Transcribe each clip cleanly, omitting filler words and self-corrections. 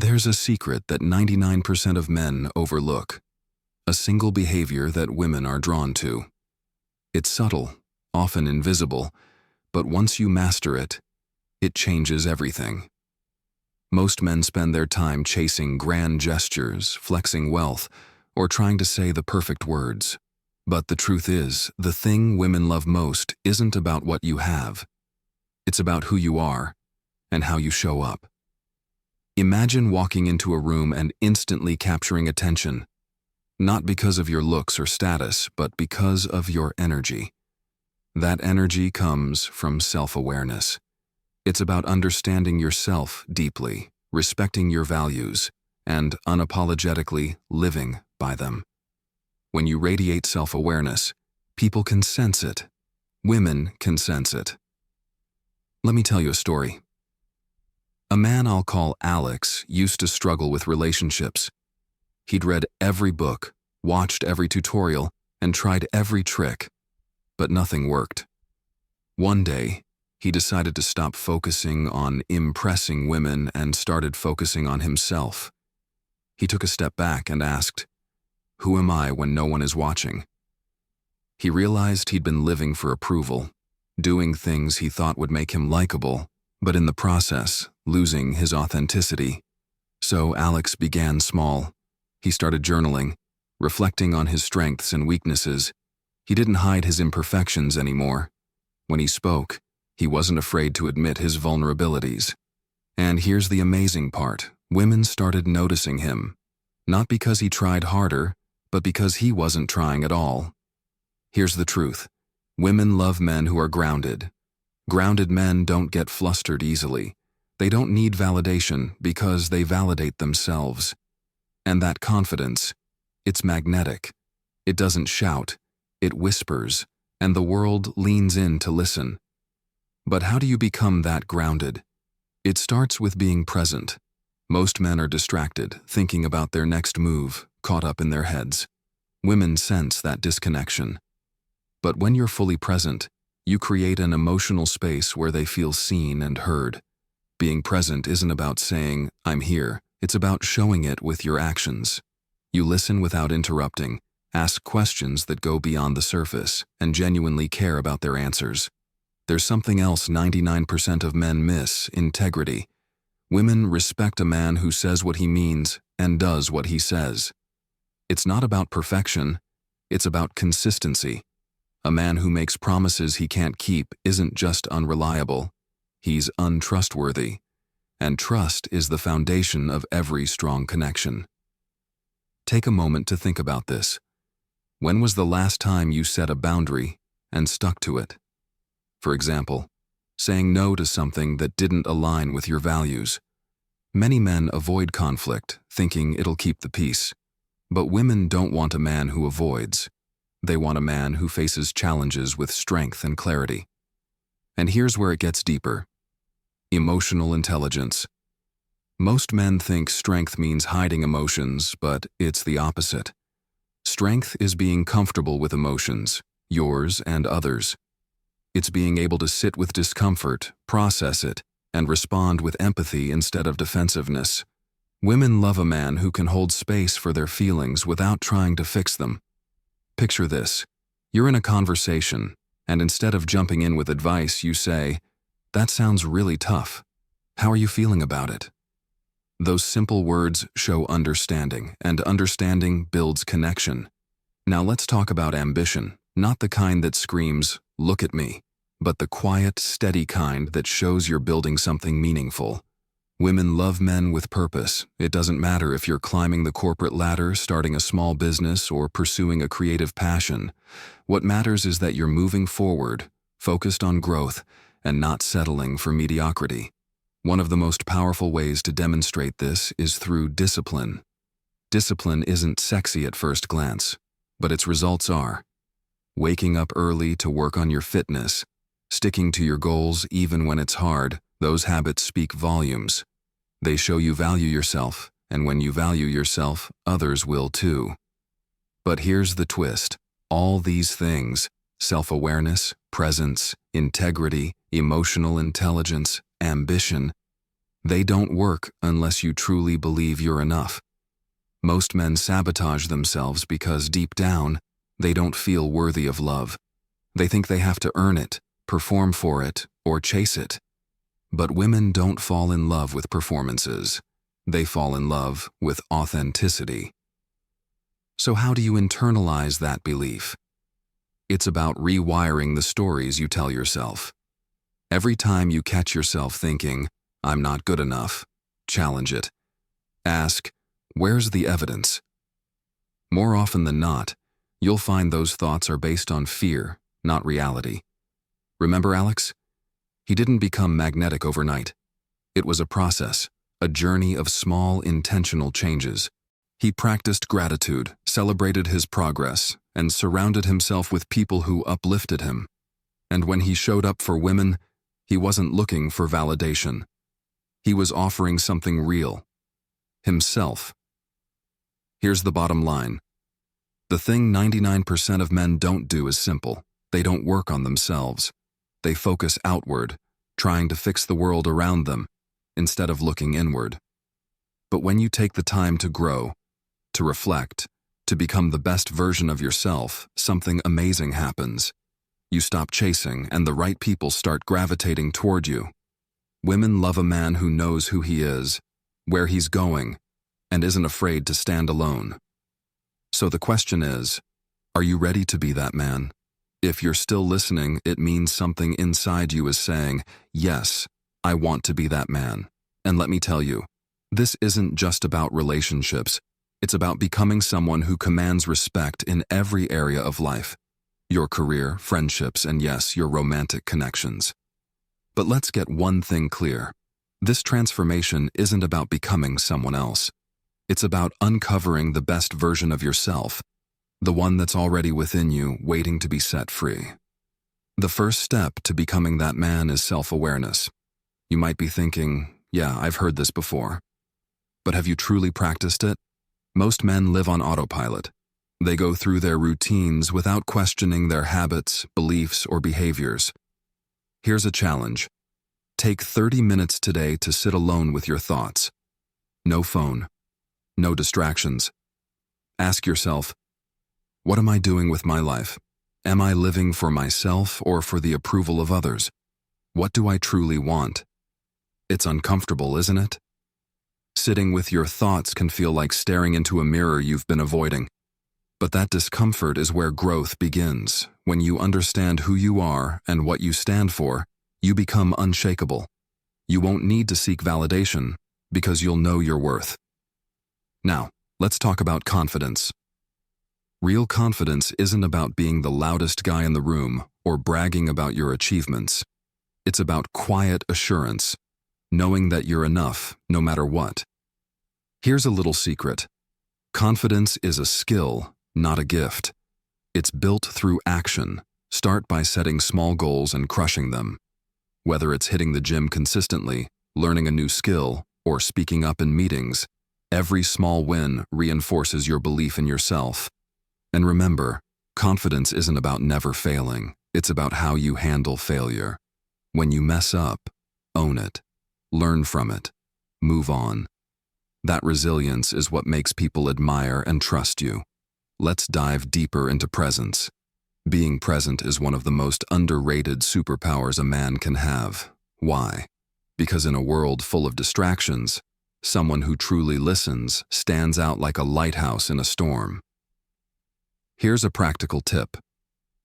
There's a secret that 99% of men overlook, a single behavior that women are drawn to. It's subtle, often invisible, but once you master it, it changes everything. Most men spend their time chasing grand gestures, flexing wealth, or trying to say the perfect words. But the truth is, the thing women love most isn't about what you have. It's about who you are and how you show up. Imagine walking into a room and instantly capturing attention, not because of your looks or status, but because of your energy. That energy comes from self-awareness. It's about understanding yourself deeply, respecting your values, and unapologetically living by them. When you radiate self-awareness, people can sense it. Women can sense it. Let me tell you a story. A man I'll call Alex used to struggle with relationships. He'd read every book, watched every tutorial, and tried every trick, but nothing worked. One day, he decided to stop focusing on impressing women and started focusing on himself. He took a step back and asked, "Who am I when no one is watching?" He realized he'd been living for approval, doing things he thought would make him likable, but in the process, losing his authenticity. So Alex began small. He started journaling, reflecting on his strengths and weaknesses. He didn't hide his imperfections anymore. When he spoke, he wasn't afraid to admit his vulnerabilities. And here's the amazing part. Women started noticing him, not because he tried harder, but because he wasn't trying at all. Here's the truth. Women love men who are grounded. Grounded men don't get flustered easily. They don't need validation because they validate themselves. And that confidence, it's magnetic. It doesn't shout, it whispers, and the world leans in to listen. But how do you become that grounded? It starts with being present. Most men are distracted, thinking about their next move, caught up in their heads. Women sense that disconnection. But when you're fully present, you create an emotional space where they feel seen and heard. Being present isn't about saying, "I'm here." It's about showing it with your actions. You listen without interrupting, ask questions that go beyond the surface, and genuinely care about their answers. There's something else 99% of men miss: integrity. Women respect a man who says what he means and does what he says. It's not about perfection, it's about consistency. A man who makes promises he can't keep isn't just unreliable, he's untrustworthy. And trust is the foundation of every strong connection. Take a moment to think about this. When was the last time you set a boundary and stuck to it? For example, saying no to something that didn't align with your values. Many men avoid conflict, thinking it'll keep the peace. But women don't want a man who avoids. They want a man who faces challenges with strength and clarity. And here's where it gets deeper. Emotional intelligence. Most men think strength means hiding emotions, but it's the opposite. Strength is being comfortable with emotions, yours and others. It's being able to sit with discomfort, process it, and respond with empathy instead of defensiveness. Women love a man who can hold space for their feelings without trying to fix them. Picture this. You're in a conversation, and instead of jumping in with advice, you say, "That sounds really tough. How are you feeling about it?" Those simple words show understanding, and understanding builds connection. Now let's talk about ambition, not the kind that screams, "Look at me," but the quiet, steady kind that shows you're building something meaningful. Women love men with purpose. It doesn't matter if you're climbing the corporate ladder, starting a small business, or pursuing a creative passion. What matters is that you're moving forward, focused on growth, and not settling for mediocrity. One of the most powerful ways to demonstrate this is through discipline. Discipline isn't sexy at first glance, but its results are. Waking up early to work on your fitness, sticking to your goals even when it's hard, those habits speak volumes. They show you value yourself, and when you value yourself, others will too. But here's the twist. All these things, self-awareness, presence, integrity, emotional intelligence, ambition, They don't work unless you truly believe you're enough. Most men sabotage themselves because deep down, they don't feel worthy of love. They think they have to earn it, perform for it, or chase it. But women don't fall in love with performances. They fall in love with authenticity. So how do you internalize that belief? It's about rewiring the stories you tell yourself. Every time you catch yourself thinking, "I'm not good enough," challenge it. Ask, "Where's the evidence?" More often than not, you'll find those thoughts are based on fear, not reality. Remember Alex? He didn't become magnetic overnight. It was a process, a journey of small, intentional changes. He practiced gratitude, celebrated his progress, and surrounded himself with people who uplifted him. And when he showed up for women, he wasn't looking for validation. He was offering something real. Himself. Here's the bottom line. The thing 99% of men don't do is simple. They don't work on themselves. They focus outward, trying to fix the world around them, instead of looking inward. But when you take the time to grow, to reflect, to become the best version of yourself, something amazing happens. You stop chasing, and the right people start gravitating toward you. Women love a man who knows who he is, where he's going, and isn't afraid to stand alone. So the question is, are you ready to be that man? If you're still listening, it means something inside you is saying, "Yes, I want to be that man." And let me tell you, this isn't just about relationships. It's about becoming someone who commands respect in every area of life. Your career, friendships, and yes, your romantic connections. But let's get one thing clear. This transformation isn't about becoming someone else. It's about uncovering the best version of yourself, the one that's already within you, waiting to be set free. The first step to becoming that man is self-awareness. You might be thinking, "Yeah, I've heard this before." But have you truly practiced it? Most men live on autopilot. They go through their routines without questioning their habits, beliefs, or behaviors. Here's a challenge. Take 30 minutes today to sit alone with your thoughts. No phone. No distractions. Ask yourself, what am I doing with my life? Am I living for myself or for the approval of others? What do I truly want? It's uncomfortable, isn't it? Sitting with your thoughts can feel like staring into a mirror you've been avoiding. But that discomfort is where growth begins. When you understand who you are and what you stand for, you become unshakable. You won't need to seek validation because you'll know your worth. Now, let's talk about confidence. Real confidence isn't about being the loudest guy in the room or bragging about your achievements. It's about quiet assurance, knowing that you're enough no matter what. Here's a little secret. Confidence is a skill, not a gift. It's built through action. Start by setting small goals and crushing them. Whether it's hitting the gym consistently, learning a new skill, or speaking up in meetings, every small win reinforces your belief in yourself. And remember, confidence isn't about never failing. It's about how you handle failure. When you mess up, own it. Learn from it. Move on. That resilience is what makes people admire and trust you. Let's dive deeper into presence. Being present is one of the most underrated superpowers a man can have. Why? Because in a world full of distractions, someone who truly listens stands out like a lighthouse in a storm. Here's a practical tip.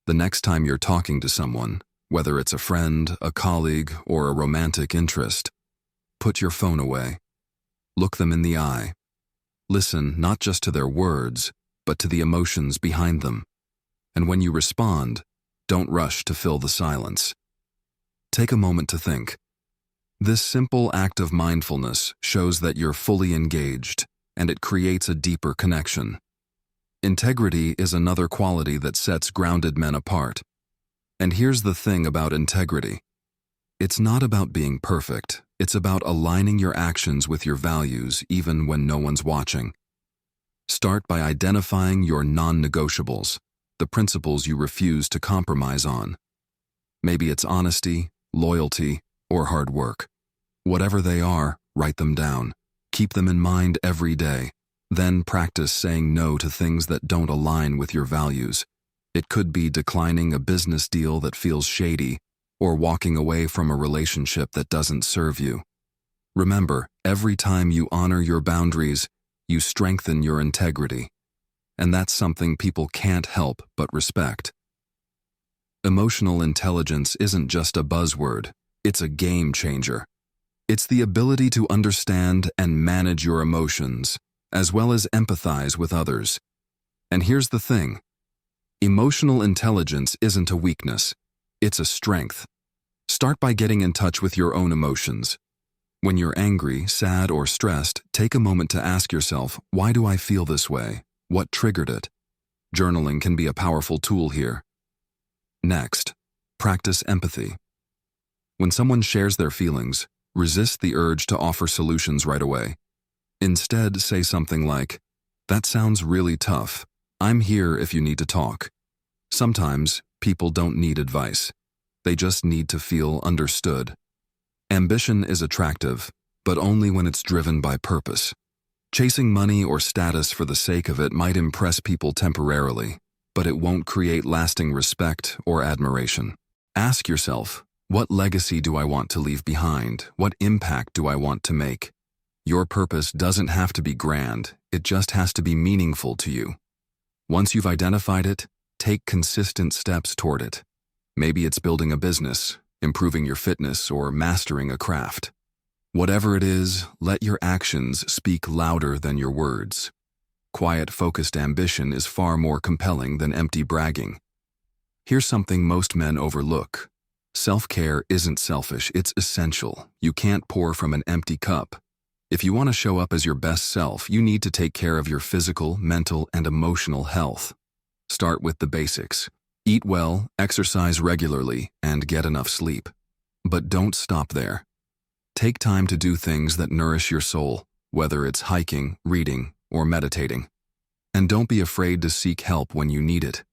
The next time you're talking to someone, whether it's a friend, a colleague, or a romantic interest, put your phone away. Look them in the eye. Listen not just to their words, but to the emotions behind them. And when you respond, don't rush to fill the silence. Take a moment to think. This simple act of mindfulness shows that you're fully engaged, and it creates a deeper connection. Integrity is another quality that sets grounded men apart. And here's the thing about integrity. It's not about being perfect. It's about aligning your actions with your values even when no one's watching. Start by identifying your non-negotiables, the principles you refuse to compromise on. Maybe it's honesty, loyalty, or hard work. Whatever they are, Write them down. Keep them in mind every day. Then practice saying no to things that don't align with your values. It could be declining a business deal that feels shady, or walking away from a relationship that doesn't serve you. Remember, every time you honor your boundaries, you strengthen your integrity. And that's something people can't help but respect. Emotional intelligence isn't just a buzzword, it's a game changer. It's the ability to understand and manage your emotions, as well as empathize with others. And here's the thing. Emotional intelligence isn't a weakness, it's a strength. Start by getting in touch with your own emotions. When you're angry, sad, or stressed, take a moment to ask yourself, why do I feel this way? What triggered it? Journaling can be a powerful tool here. Next, practice empathy. When someone shares their feelings, resist the urge to offer solutions right away. Instead, say something like, "That sounds really tough. I'm here if you need to talk." Sometimes, people don't need advice. They just need to feel understood. Ambition is attractive, but only when it's driven by purpose. Chasing money or status for the sake of it might impress people temporarily, but it won't create lasting respect or admiration. Ask yourself, what legacy do I want to leave behind? What impact do I want to make? Your purpose doesn't have to be grand, it just has to be meaningful to you. Once you've identified it, take consistent steps toward it. Maybe it's building a business, improving your fitness, or mastering a craft. Whatever it is, let your actions speak louder than your words. Quiet, focused ambition is far more compelling than empty bragging. Here's something most men overlook. Self-care isn't selfish, it's essential. You can't pour from an empty cup. If you want to show up as your best self, you need to take care of your physical, mental, and emotional health. Start with the basics. Eat well, exercise regularly, and get enough sleep. But don't stop there. Take time to do things that nourish your soul, whether it's hiking, reading, or meditating. And don't be afraid to seek help when you need it.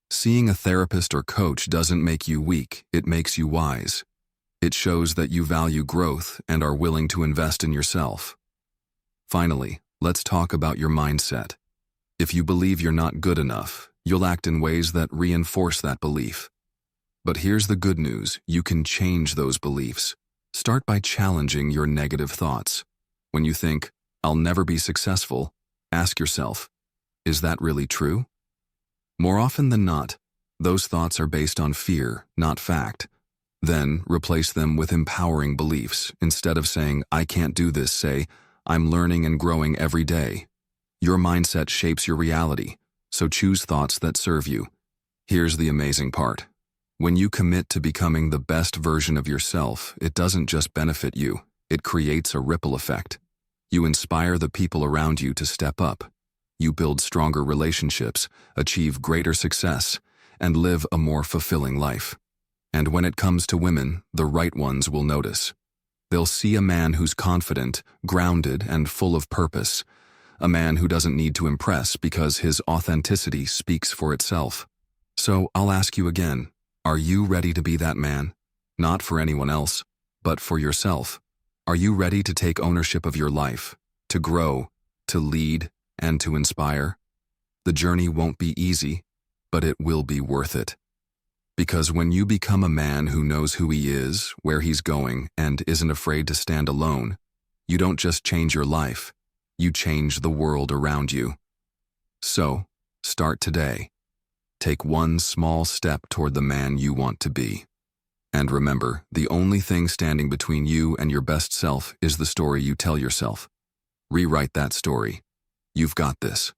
Seeing a therapist or coach doesn't make you weak, it makes you wise. It shows that you value growth and are willing to invest in yourself. Finally, let's talk about your mindset. If you believe you're not good enough, you'll act in ways that reinforce that belief. But here's the good news, you can change those beliefs. Start by challenging your negative thoughts. When you think, "I'll never be successful," ask yourself, is that really true? More often than not, those thoughts are based on fear, not fact. Then replace them with empowering beliefs. Instead of saying, "I can't do this," say, "I'm learning and growing every day." Your mindset shapes your reality, so choose thoughts that serve you. Here's the amazing part. When you commit to becoming the best version of yourself, it doesn't just benefit you, it creates a ripple effect. You inspire the people around you to step up. You build stronger relationships, achieve greater success, and live a more fulfilling life. And when it comes to women, the right ones will notice. They'll see a man who's confident, grounded, and full of purpose. A man who doesn't need to impress because his authenticity speaks for itself. So I'll ask you again, are you ready to be that man? Not for anyone else, but for yourself. Are you ready to take ownership of your life, to grow, to lead, and to inspire? The journey won't be easy, but it will be worth it. Because when you become a man who knows who he is, where he's going, and isn't afraid to stand alone, you don't just change your life, you change the world around you. So, start today. Take one small step toward the man you want to be. And remember, the only thing standing between you and your best self is the story you tell yourself. Rewrite that story. You've got this.